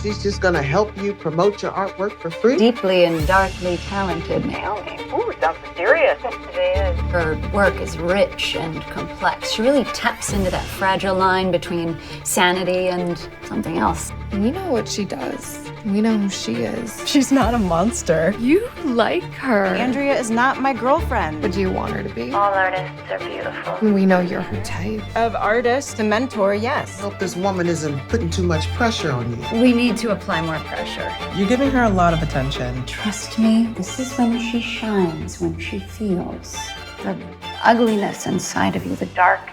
She's just gonna help you promote your artwork for free? Deeply and darkly talented Naomi. Ooh, sounds mysterious. It is. Her work is rich and complex. She really taps into that fragile line between sanity and something else. We know what she does. We know who she is. She's not a monster. You like her. Andrea is not my girlfriend. But do you want her to be? All artists are beautiful. We know you're her type. Of artist to mentor, yes. I hope this woman isn't putting too much pressure on you. We need to apply more pressure. You're giving her a lot of attention. Trust me, this is when she shines, when she feels the ugliness inside of you, the darkness.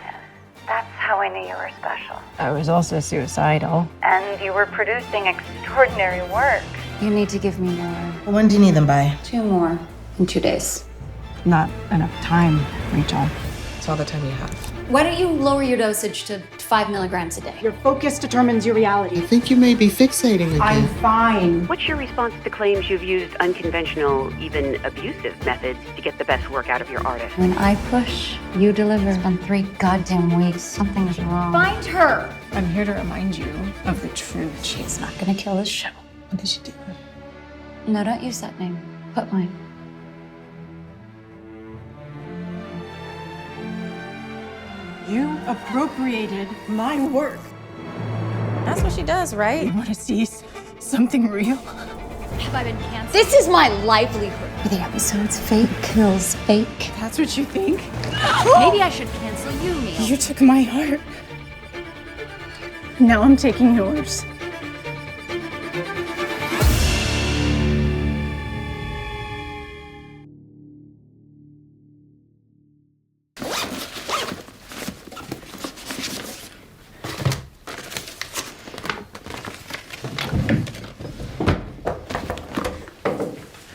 That's how I knew you were special. I was also suicidal. And you were producing extraordinary work. You need to give me more. When do you need them by? 2 more in 2 days. Not enough time, Rachel. It's all the time you have. Why don't you lower your dosage to 5 milligrams a day? Your focus determines your reality. I think you may be fixating again. I'm fine. What's your response to claims you've used unconventional, even abusive methods to get the best work out of your artist? When I push, you deliver. It's been 3 goddamn weeks. Something's wrong. Find her! I'm here to remind you of the truth. She's not gonna kill this show. What did she do? No, don't use that name. Put mine. You appropriated my work. That's what she does, right? You want to see something real? Have I been canceled? This is my livelihood. Are the episodes fake? Kills fake? That's what you think? Maybe I should cancel you, Neil. You took my heart. Now I'm taking yours.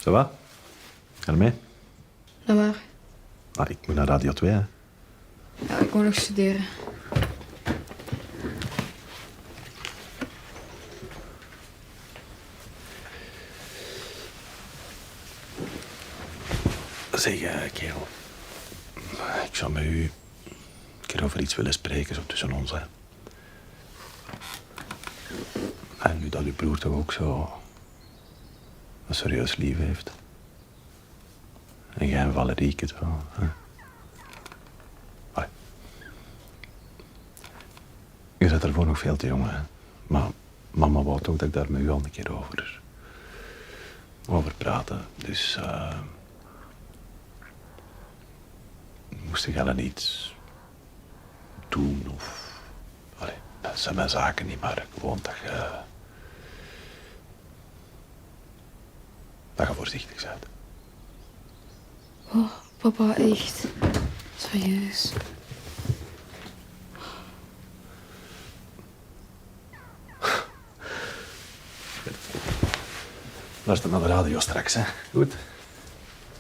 Ça va? Ga je mee? Laat maar. Ah, ik moet naar Radio 2, hè. Ja, ik moet nog studeren. Zeg, kerel. Ik zou met u een keer over iets willen spreken, zo tussen ons, hè. En nu dat uw broer toch ook zo een serieus lief heeft. En jij en Valerieke, zo, hè. Allee. Je bent ervoor nog veel te jong, hè. Maar mama wou toch dat ik daar met u al een keer over praten. Dus, moest je wel iets doen of... Allee, dat zijn mijn zaken niet, maar gewoon dat je voorzichtig bent. Oh, papa, echt. Serieus. Luister naar de radio straks, hè. Goed?